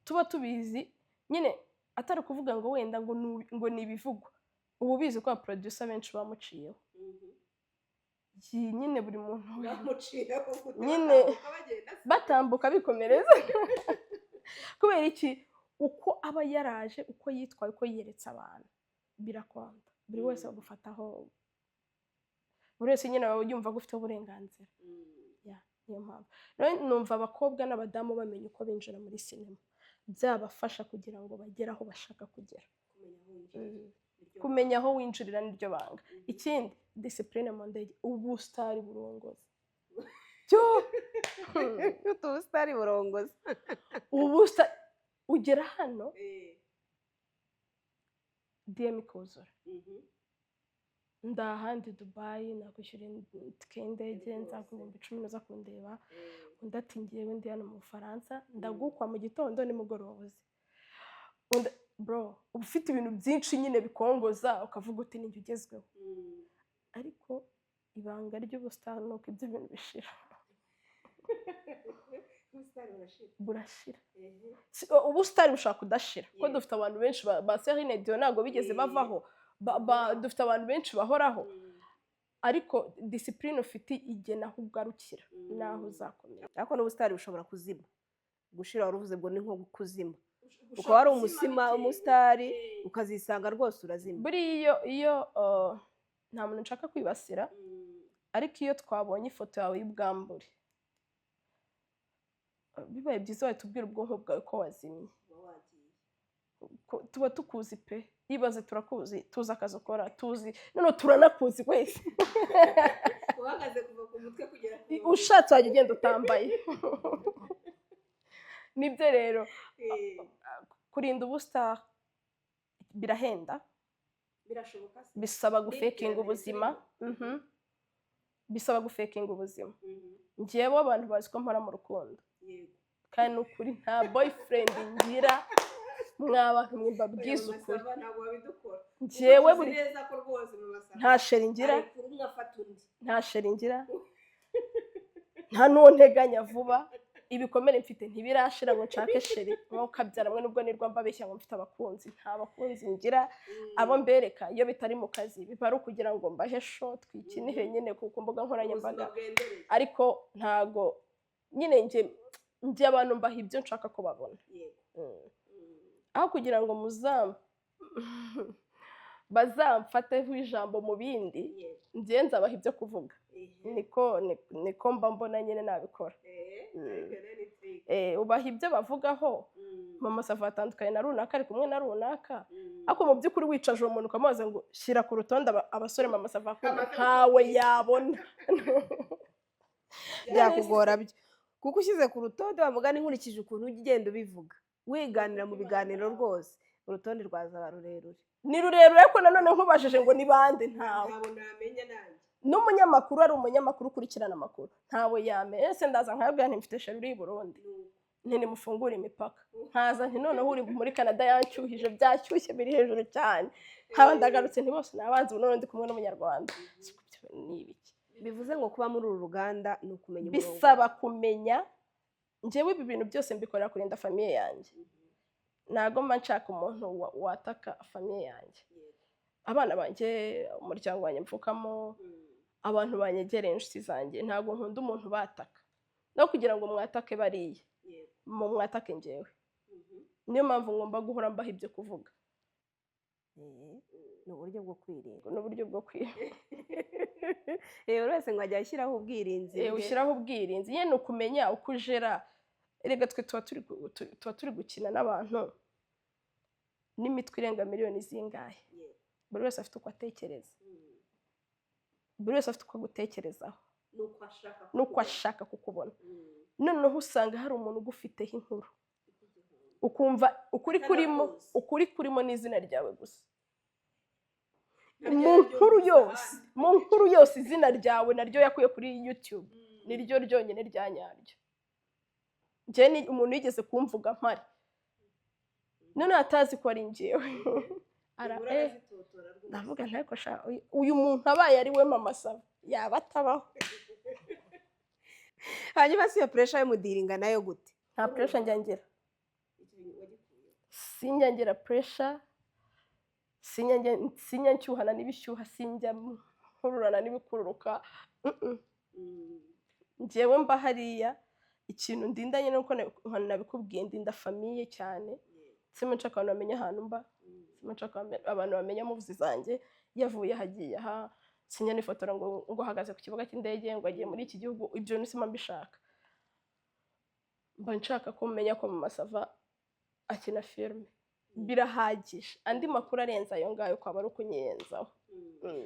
tuba tubizi nyine, atari kuvuga ngo wenda ngo ni ibivugwa, ubu bizi ko abaproducer benshi bamuciyeho, nyine buri muntu nyine batambuka bikomereza kubera iki? Uko aba yaraje, uko yitwaye, uko yeretse abantu birakonda, buri wese agufataho, buri wese nyine aba yumva ko ufite uburenganzira. Niyo mpamvu rero numva abakobwa n'abadamu bamenya uko binjira muri sinema byabafasha kugira ngo bagere aho bashaka kugera. Kumenya aho winjirira niryo banga. Ikindi discipline mu ndege, ubusitari burongoza ubusitari burongoza ubusitari ugera hano DM kuzura, ndahandi Dubai nakwishyura itike y'indege nzakubumba 10 uza kundeba, undi ati ngiyewe ndi hano mu Bufaransa ndagukwa mu gitondo nimugoroba uzi. Bro ufite ibintu byinshi nyine bikongoza ukavuga uti ninjye ugezweho, ariko ibanga ry'ubusitari nuko ibyo bintu bishira. Burashira, ubusitari bushaka kudashira kuko dufite abantu benshi ba Serine Dion ntabwo bigeze bavaho, dufite abantu benshi bahoraho, ariko discipline ufite igena aho ugarukira naho uzakomera. Ariko n'ubusitari bushobora kuzima, gushira waruvuze ngo ni nko kuzima, ukaba ari umusitari ukazisanga rwose urazima. Buriya iyo nta muntu nshaka kwibasira, ariko iyo twabonye ifoto yawe y'ubwambure bibaye byiza watubwira ubwonko bwawe ko wazimye, tuba tukuzi pe, yibaze turakuzi, tuzi akazi ukora, tuzi none turanakuzi wese uhagaze kuva ku mutwe kugera ku ushatse wajya ugenda utambaye. Nibyo rero kurinda ubusitari birahenda, birashoboka, bisaba gufekinga ubuzima, bisaba gufekinga ubuzima. Njyewe abantu bazi ko mpora mu rukundo, kandi n'ukuri nta boyfriend ngira, mw'abantu mbabwiza ukuri, njyewe nta sheri ngira, nta sheri ngira, nta n'uwo nteganya vuba, ibikomere mfite ntibirashira ngo nshake sheri mwokabyara mwe nubwo nirwa mbabeshya ngo mfite abakunzi, nta bakunzi ngira. Abo mbereka iyo bitari mu kazi biba ari ukugira ngo mbahe show twikinire nyine ku mbuga nkoranyambaga, ariko ntago nyine njye abantu mbaha ibyo nshaka ko babona, aho kugira ngo bazamfateho ijambo mu bindi, njye nzabaha ibyo kuvuga, niko mba mbona nyine nabikora. Ubaha ibyo bavugaho, Mama Sava atandukanye na runaka ari kumwe na runaka, ariko mu by'ukuri wicaje uwo muntu ukamubaza ngo shyira ku rutonde abasore Mama Sava akunda, ntawe yabona. Byakugora byo kuko ushyize ku rutonde bamugana inkurikije ukuntu ugenda ubivuga wiganira mu biganiro, rwose urutonde rwazaba rurerure. Ni rurerure ariko nanone nkubajije ngo ni bande ntawe. N'umunyamakuru ari umunyamakuru ukurikirana amakuru ntawe yamenya. Ese ndaza nkabwira nti mfite sheri uri i Burundi, nti nimufungure imipaka, nkaza nti noneho uri muri Canada yanshyuhije, byashyushye biri hejuru cyane, nkaba ndagarutse nti bose nabanze ubu none ndi kumwe n'umunyarwanda. Ni ibiki bivuze ngo kuba muri uru ruganda ni ukumenya umurongo, bisaba kumenya. Njyewe ibi bintu byose mbikorera kurinda famiye yanjye, ntago mba nshaka umuntu wataka famiye yanjye, abana banjye, umuryango wanjye mvukamo, abantu banyegereye, inshuti zanjye. Ntago nkunda umuntu bataka, no kugira ngo mwatake bariye mu mwatake njyewe. Niyo mpamvu ngomba guhora mbaha ibyo kuvuga. ni uburyo bwo kwirinda, ni uburyo bwo kwirinda. Buri wese ngo ajya ashyiraho ubwirinzi, ushyiraho ubwirinzi nyine ukumenya uko ujera erega twe tuba turi gukina n'abantu n'imitwe irenga miliyoni zingahe, buri wese afite uko atekereza, buri wese afite uko agutekerezaho n'uko ashaka kukubona. Noneho usanga hari umuntu ugufiteho inkuru ukumva ukuri kurimo n'izina ryawe gusa. Mu nkuru yose izina ryawe naryo yakuye kuri YouTube niryo ryonyine rya nyaryo. Njye ni umuntu yigeze kumvuga mpari, none atazi ko ari njyewe. Ndavuga ntako sha uyu muntu abaye ari we Mama Sava yaba atabaho. Hanyuma si yo pressure yo mudiringa nayo gute? Nta pressure njyangira. Sinyangira pressure, sinyancyuhana n'ibishyuha, sinjya nkururana n'ibikururuka. Njyewe mba hariya ikintu ndindanye nuko nabikubwiye, ndinda famille cyane. Simuca abantu bamenya ahantu mba, simuca abantu bamenya muvuzi zanjye yavuye hagiye aha. Sinya nifotora ngo hagaze ku kibuga cy'indege ngo agiye muri iki gihugu, ibyo nisima mbishaka. Mba nshaka ko menya ko Mama Sava akina filime, birahagije. Andi makuru arenza ayo ngayo kwaba ari ukunyenzaho.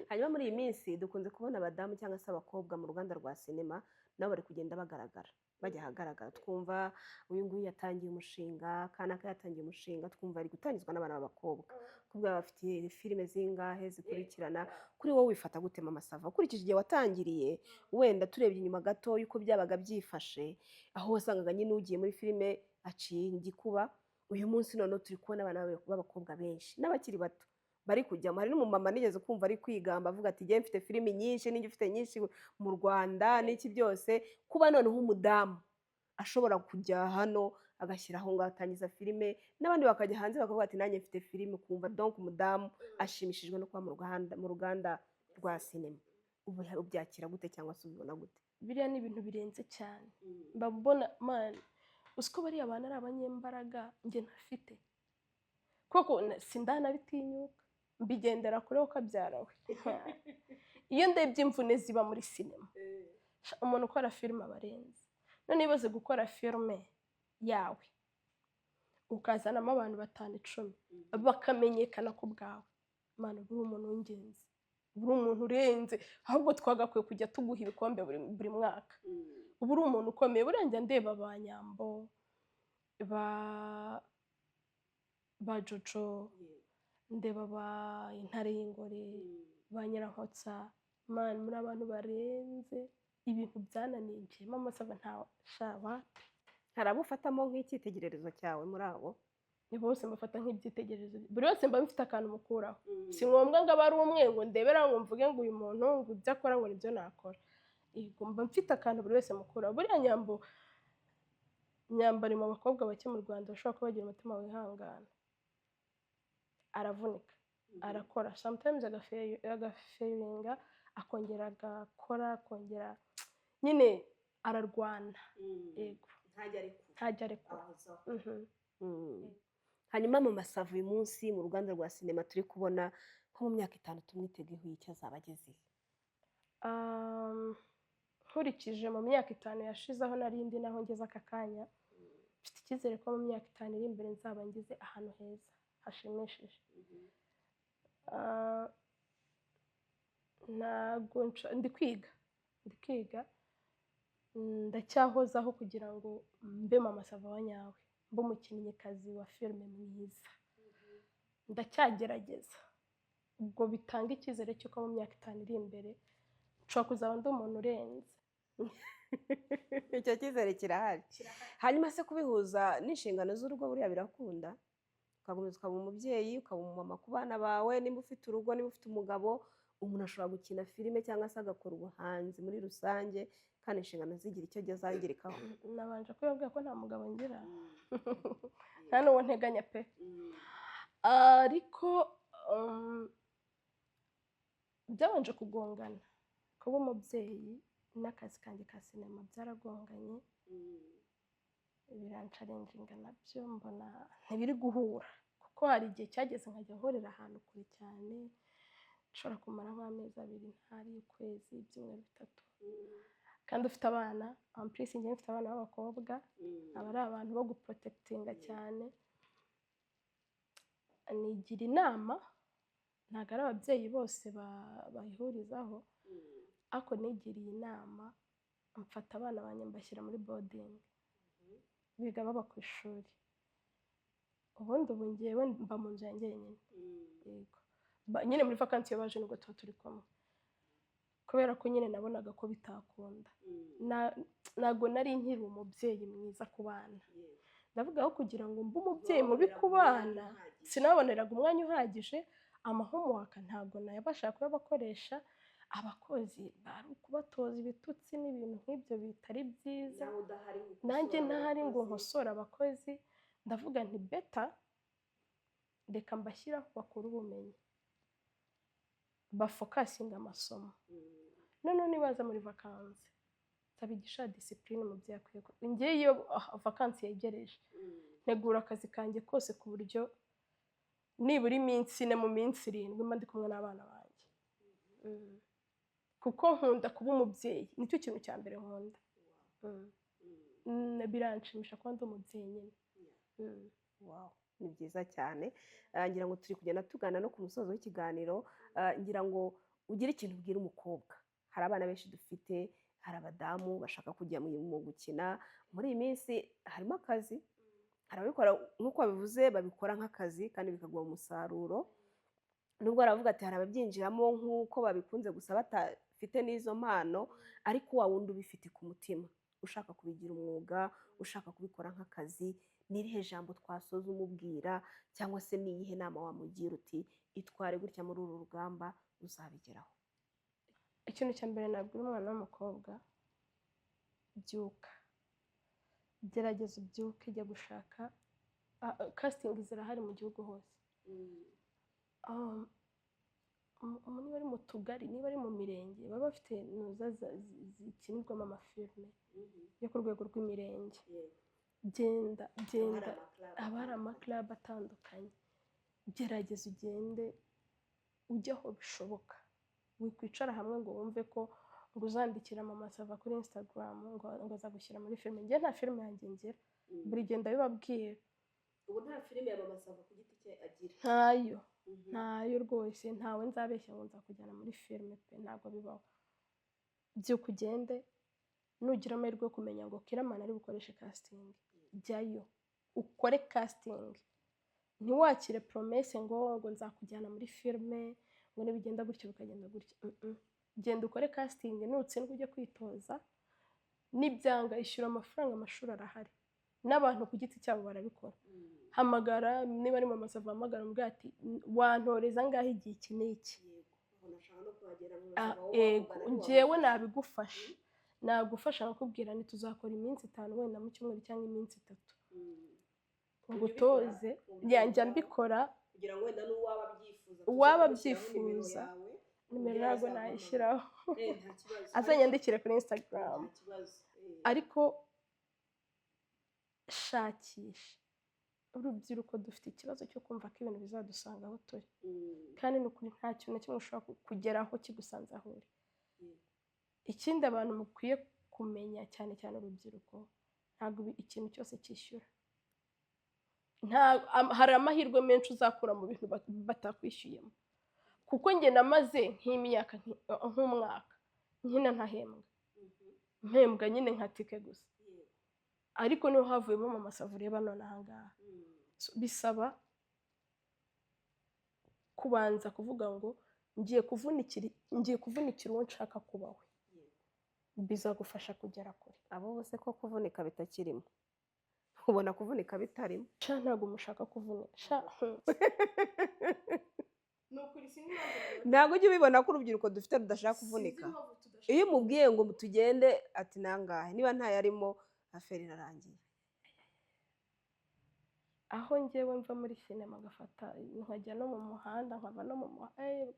Hanyuma muri iyi minsi dukunze kubona abadamu cyangwa se abakobwa mu ruganda rwa sinema nabo bari kugenda bagaragara, bajya ahagaragara. Twumva uyu nguyu yatangiye umushinga, kanaka yatangiye umushinga, twumva ari gutangizwa n'abana b'abakobwa. Kubwa bafite filime zingahe zikurikirana. Kuri wowe wifata gute Mama Sava? Ukurikije igihe watangiriye, wenda turebye inyuma gato yuko byabaga byifashe, aho wasangaga nyine ugiye muri filime aciye igikuba. Uyu munsi none turi kubona abana b'abakobwa benshi n'abakiri bato bari kujyamo. Hari n'umumama nigeze kumva ari kwigamba avuga ati ngiye mfite filime nyinshi, ninjye ufite nyinshi mu Rwanda n'iki byose. Kuba noneho umudamu ashobora kujya hano agashyira aho ngaho atangiza filime, n'abandi bakajya hanze bakavuga ati nanjye mfite filime. Kumva donc umudamu ashimishijwe no kuba mu ruganda rwa sinema. Ubyakira gute cyangwa se ubibona gute? Biriya ni ibintu birenze cyane. Mbabona man, usiko bari abantu ari abanyembaraga njye ntafite. Koko sindanabitinyuka, mbigendera kure ukabyarawe. Iyo ndebye imvune ziba muri sinema, umuntu ukora filime abarenze. None ibaze gukora filime yawe ukazanamo abantu 5-10 bakamenyekana ko bwawe, mana buri umuntu w'ingenzi, buri umuntu urenze. Ahubwo twagakwiye kujya tuguha ibikombe buri mwaka. Buri umuntu ukomeye. Buranja ndeba abanyambo ba Jojo, ndeba ba Intare y'Ingore, ba Nyirankotsa. Man, muri abantu barenze, ibintu byananiye njye. Mama Sava nta shaba. Hari abo ufatamo nk'icyitegererezo cyawe muri abo? Ni bose mbafata nk'ibyitegererezo. Buri wese mba mfite akantu mukuraho. Si ngombwa ngo abari umwe ngo ndebera ngo mvuge ngo uyu muntu ngo ibyo akora ngo nibyo nakora. Mba mfite akantu buri wese mukuraho. Buriya Nyambari mu bakobwa bake mu Rwanda bashobora kuba bagira umutima wihangana. Aravunika, arakora, sometimes agafailinga, akongera agakora, akongera nyine ararwana. Yego, ntajya arekura. Hanyuma Mama Sava uyu munsi mu ruganda rwa sinema turi kubona nko mu myaka 5 tumwitegeho icyo azaba ageze. Nkurikije mu myaka 5 yashize aho narindi naho ngeze aka kanya, mfite icyizere ko mu myaka 5 iri imbere nzaba ngize ahantu heza hashimishije. Ndi kwiga ndacyahozaho kugira ngo mbe Mama Sava wa nyawe, mbe umukinnyikazi wa filime mwiza. Ndacyagerageza. Ubwo bitanga icyizere cy'uko mu myaka 5 iri imbere nshobora kuzaba ndi umuntu urenze. Icyo cyizere kirahari. Hanyuma se kubihuza n'inshingano z'urugo buriya birakunda? Ukagumiza ukaba umubyeyi, ukaba umumama ku bana bawe, nimba ufite urugo, nimba ufite umugabo, umuntu ashobora gukina filime cyangwa se agakora ubuhanzi muri rusange kandi inshingano zigira icyo zangirikaho. Nabanje kubabwira ko nta mugabo ngira. Nta n'uwo nteganya pe. Ariko byabanje kugongana. Kuba umubyeyi n'akazi kanjye ka sinema byaragonganye. Birancarenjinga nabyo mbona ntibiri guhura. Kuko hari igihe cyageze nkajya nkorera ahantu kure cyane. Nshobora kumara nk'amezi 2 ntari, ukwezi, ibyumweru 3. kandi ufite abana ampurisi njye mfite abana b'abakobwa aba ari abantu bo guprotectinga cyane. Nigira inama, ntabwo ari ababyeyi bose bayihurizaho, ariko nigiriye inama mfata abana banjye mbashyira muri boarding biga baba ku ishuri. Ubundi ubu ngewe mba mu nzu yanjye nyine, yego nyine muri vacancy iyo baje nubwo tuba turi kumwe, kubera ko nyine nabonaga ko bitakunda. Ntabwo nari nkiri umubyeyi mwiza ku bana, ndavuga aho kugira ngo mbe umubyeyi mubi ku bana, sinaboneraga umwanya uhagije. Amahomework ntabwo nayabasha kuyabakoresha, abakozi bari ukubatoza ibitutsi n'ibintu nk'ibyo bitari byiza, nanjye ntahari ngo nkosore abakozi. Ndavuga nti beta reka mbashyiraho bakura ubumenyi, bafokasinga amasomo, noneho nibaza muri vacancy nzabigisha discipline umubyeyi akwiye. Ngewe iyo vacancy yegereje ntegura akazi kanjye kose ku buryo nibura iminsi 4 mu minsi 7 mba ndi kumwe n'abana banjye, kuko nkunda kuba umubyeyi, nicyo kintu cya mbere nkunda. Biranshimisha kuba ndi umubyeyi nyine. Wow, ni byiza cyane. Ngira ngo turi kugenda tugana no ku musozo w'ikiganiro. Ngira ngo ugire ikintu ubwira umukobwa. Hari abana benshi dufite, hari abadamu bashaka kujya mu gukina. Muri iyi minsi harimo akazi, hari ababikora nk'uko babivuze, babikora nk'akazi kandi bikaguha umusaruro. Nubwo baravuga ati hari ababyinjiramo nk'uko babikunze gusa batafite n'izo mpano, ariko wa wundi ubifite ku mutima, ushaka kubigira umwuga, ushaka kubikora nk'akazi. Ni irihe jambo twasoza umubwira, cyangwa se ni iyihe nama wamugira uti itware gutya muri uru rugamba uzabigeraho? Ikintu cya mbere nabwira umwana w'umukobwa, byuka, gerageza ubyuke, jya gushaka. Casting zirahari mu gihugu hose. Niba ari mu tugari, niba ari mu mirenge, baba bafite nuza zikinirwamo amafilme yo ku rwego rw'imirenge. Genda haba hari amaklub atandukanye, gerageza ugende ujye aho bishoboka. Wikwicara hamwe ngo wumve ko ngo uzandikira mama Sava kuri Instagram ngo azagushyira muri filime. Njye nta filime yanjye ngira, buri gihe ndabibabwira. Ubu nta filime ya mama Sava ku giti cye agira? Ntayo rwose, ntawe nzabeshya ngo nzakujyana muri filime pe, ntabwo bibaho. Byuka ugende, nugira amahirwe yo kumenya ngo Kiramana ari bukoreshe casting, jyayo ukore casting. Ntiwakire promesse ngo nzakujyana muri filime, ngo nibigenda gutyo bikagenda gutyo. Genda ukore casting, nutsindwa ujye kwitoza. Nibyanga ishyura amafaranga, amashuri arahari, n'abantu ku giti cyabo barabikora. Hamagara, niba ari mama Sava hamagara umbwira ati wantoreza ngaho igihe iki n'iki, njyewe nabigufasha. Nagufasha nkakubwira nti tuzakora iminsi 5 wenda mu cyumweru cyangwa iminsi 3, ngutoze. Yanjye mbikora kugira ngo wenda uwaba abyifuza, nimero ntabwo nayishyiraho, azanyandikire kuri Instagram. Ariko shakisha. Urubyiruko dufite ikibazo cyo kumva ko ibintu bizadusanga aho turi, kandi n'ukuri nta kintu na kimwe ushobora kugeraho kigusanze aho uri. Ikindi abantu mukwiye kumenya, cyane cyane urubyiruko, ntabwo ikintu cyose cyishyura. Hari amahirwe menshi uzakura mu bintu batakwishyuyemo, kuko njye namaze nk'imyaka nk'umwaka nyine ntahembwa, mpembwa nyine nka tike gusa. Ariko niho havuyemo mama Sava ureba none aha ngaha. Bisaba kubanza kuvuga ngo ngiye kuvunikira uwo nshaka kubaho, bizagufasha kugera kure. Abo bose ko kuvunika bitakirimo, ubona kuvunika bitarimo? Ntabwo mushaka kuvunika. Ntabwo ujya ubibona ko urubyiruko dufite rudashaka kuvunika? Iyo umubwiye ngo tugende ati nangahe, niba ntayarimo aferi irarangiye. Aho njyewe mva muri sinema ngafata nkajya no mu muhanda, nkava no mu muhanda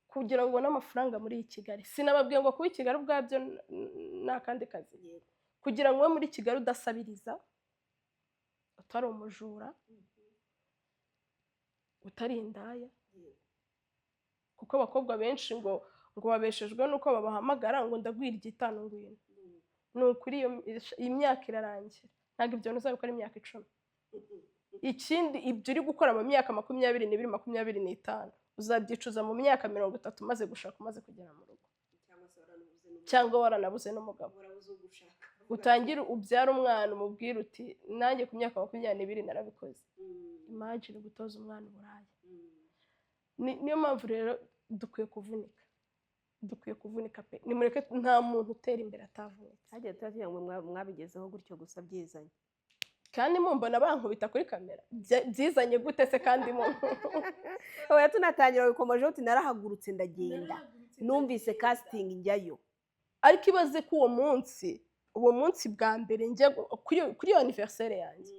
kugira ngo ubone amafaranga muri Kigali. Sinababwiye ngo kuba i Kigali ubwabyo ni akandi kazi. Kugira ngo ube muri Kigali udasabiriza, utari umujura, utari indaya, kuko abakobwa benshi ngo ngo babeshejwe nuko babahamagara ngo ndagwira igitanu ngwino. Ni ukuri iyi myaka irarangira, ntabwo ibyo bintu uzabikora imyaka 10. Ikindi ibyo uri gukora mu myaka 22, 25 uzabyicuza mu myaka 30 umaze gushaka, umaze kugera mu rugo, cyangwa waranabuze n'umugabo. Utangire ubyara umwana umubwira uti nanjye ku myaka 22 narabikoze. Imagine gutoza umwana uburaya. Niyo mpamvu rero dukwiye kuvunika pe. Nimureke, nta muntu utera imbere atavunitse. Hagiye turagira ngo mwabigezeho gutyo gusa byizanye. Kandi mumbona bankubita kuri kamera byizanye gute se? Kandi oya, tunatangira bikomeje uti narahagurutse ndagenda, numvise casting njyayo. Ariko ibaze ko uwo munsi bwa mbere njya kuri anniversaire yanjye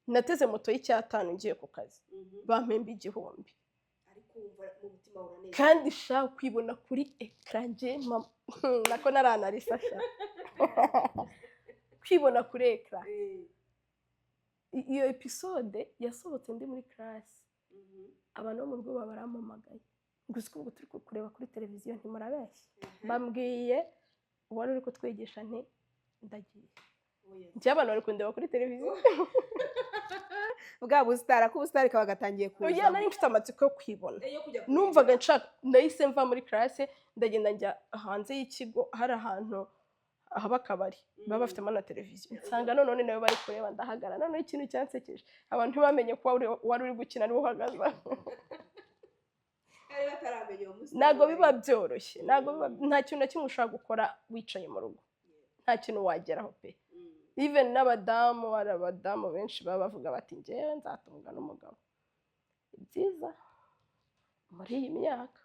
nateze moto y'5 ngiye ku kazi, bampemba 1000. Kandi shaka kwibona kuri ecran nje nako naranarifasha kwibona kuri ecran. Iyo episode yasohotse ndi muri class, abantu bo mu rugo barampamagaye ngo uzi ko ubwo turi kureba kuri televiziyo ntimurabeshya. Bambwiye wari uri kutwigisha nti ndagiye. Njye abantu bari kundeba kuri televiziyo bwa busitara ko ubusitari kaba gatangiye kuza. Oya, nari mfite amatsiko yo kwibona, numvaga nshaka. Nahise mva muri class ndagenda njya hanze y'ikigo, hari ahantu haba akabari baba bafitemo na televiziyo, nsanga none nawe bari kureba, ndahagara. None ikintu cyansekeje, abantu ntibamenye ko wari uri gukina ari uhagaze. Ntago biba byoroshye, nta kintu na kimwe ushaka gukora wicaye mu rugo, nta kintu wageraho pe. Even n'abadamu, hari abadamu benshi baba bavuga bati njyewe nzatunga n'umugabo. Byiza muri iyi myaka,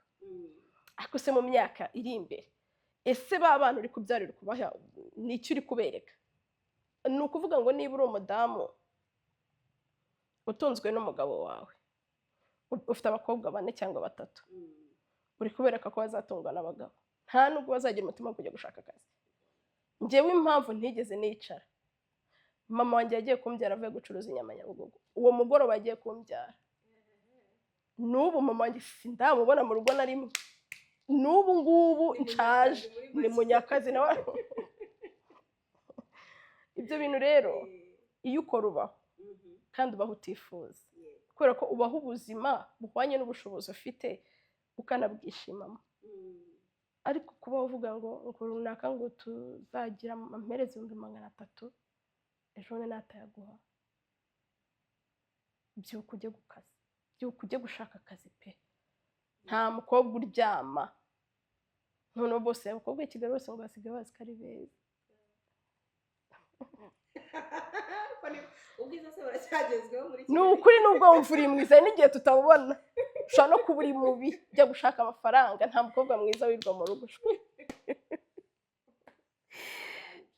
ariko se mu myaka iri imbere, ese ba bantu uri kubyarira kubaha n'icyo uri kubereka? Ni ukuvuga ngo niba uri umudamu utunzwe n'umugabo wawe, ufite abakobwa 4 cyangwa 3, uri kubereka ko bazatungwa n'abagabo, nta nubwo bazagira umutima wo kujya gushaka akazi. Njyewe impamvu ntigeze nicara, mama wanjye yagiye kumbyara avuye gucuruza inyama Nyabugogo, uwo mugoroba agiye kumbyara. N'ubu mama wanjye sindamubona mu rugo na rimwe, n'ubu ngubu nshaje ni munyakazi nawe. Ibyo bintu rero iyo ukora ubaho kandi ubaho utifuza, kubera ko ubaho ubuzima buhwanye n'ubushobozi ufite ukanabwishimamo. Ariko kuba uvuga ngo runaka ngo tuzagira ampereza 300, ejo natayaguha, byuka ujye gukaza, byuka ujye gushaka akazi pe. Nta mukobwa uryama, none bose abakobwa Kigali bose ngo basigaye bazi ko ari beza. Ubwiza se buracyagezweho muri Kigali? Ni ukuri, nubwo wumva uri mwiza n'igihe tutabona, ushobora no kuba uri mubi ujya gushaka amafaranga. Nta mukobwa mwiza wirwa mu rugo.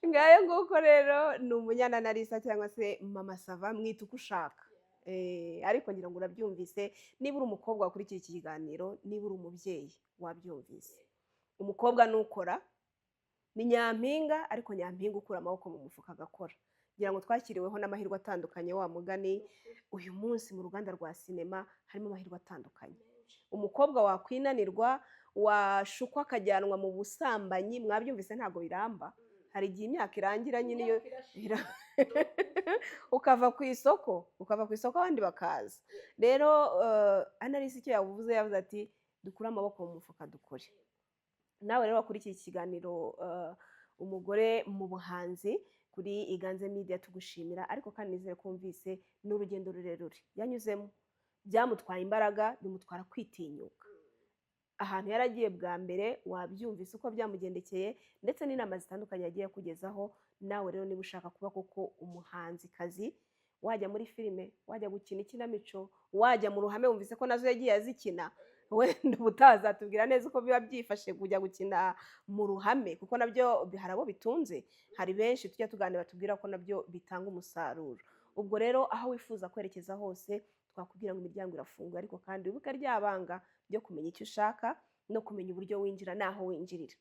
Ngayo nguko rero ni umunyananarisa cyangwa se mama Sava, mwita uko ushaka. Ariko ngira ngo urabyumvise, niba uri umukobwa wakurikiye iki kiganiro, niba uri umubyeyi wabyumvise. Umukobwa nukora ni nyampinga, ariko nyampinga ukura amaboko mu mufuka agakora. Ngira ngo twakiriweho n'amahirwe atandukanye, wa mugani uyu munsi mu ruganda rwa sinema harimo amahirwe atandukanye. Umukobwa wakwinanirwa, washukwa akajyanwa mu busambanyi, mwabyumvise ntago biramba. Hari igihe imyaka irangira nyine iyo ukava ku isoko abandi bakaza. Rero Analisa icyo yavuze ati dukure amaboko mu mufuka dukore. Nawe rero wakurikiye ikiganiro umugore mu buhanzi kuri Iganze Media, tugushimira. Ariko kandi nizere kumvise n'urugendo rurerure yanyuzemo, byamutwaye imbaraga, bimutwara kwitinyuka. Ahantu yaragiye bwa mbere wabyumvise uko byamugendekeye, ndetse n'inama zitandukanye yagiye kugezaho. Nawe rero niba ushaka kuba koko umuhanzi kazi, wajya muri filime, wajya gukina ikinamico, wajya mu ruhame, wumvise ko nazo yagiye azikina, wenda ubutazatubwira neza uko biba byifashe kujya gukina mu ruhame, kuko nabyo hari abo bitunze. Hari benshi tujya tuganira batubwira ko nabyo bitanga umusaruro. Ubwo rero aho wifuza kwerekeza hose, twakubwira ngo imiryango irafunguye, ariko kandi wibuke ryabanga ryo kumenya icyo ushaka no kumenya uburyo winjira naho winjirira.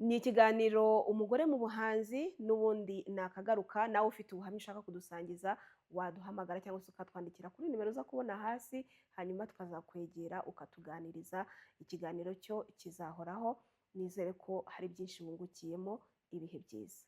Ni ikiganiro umugore mu buhanzi, n'ubundi nakagaruka. Nawe ufite ubuhamya ushaka kudusangiza, waduhamagara cyangwa se ukatwandikira kuri nimero uza kubona hasi, hanyuma tukazakwegera ukatuganiriza. Ikiganiro cyo kizahoraho. Nizere ko hari byinshi wungukiyemo. Ibihe byiza.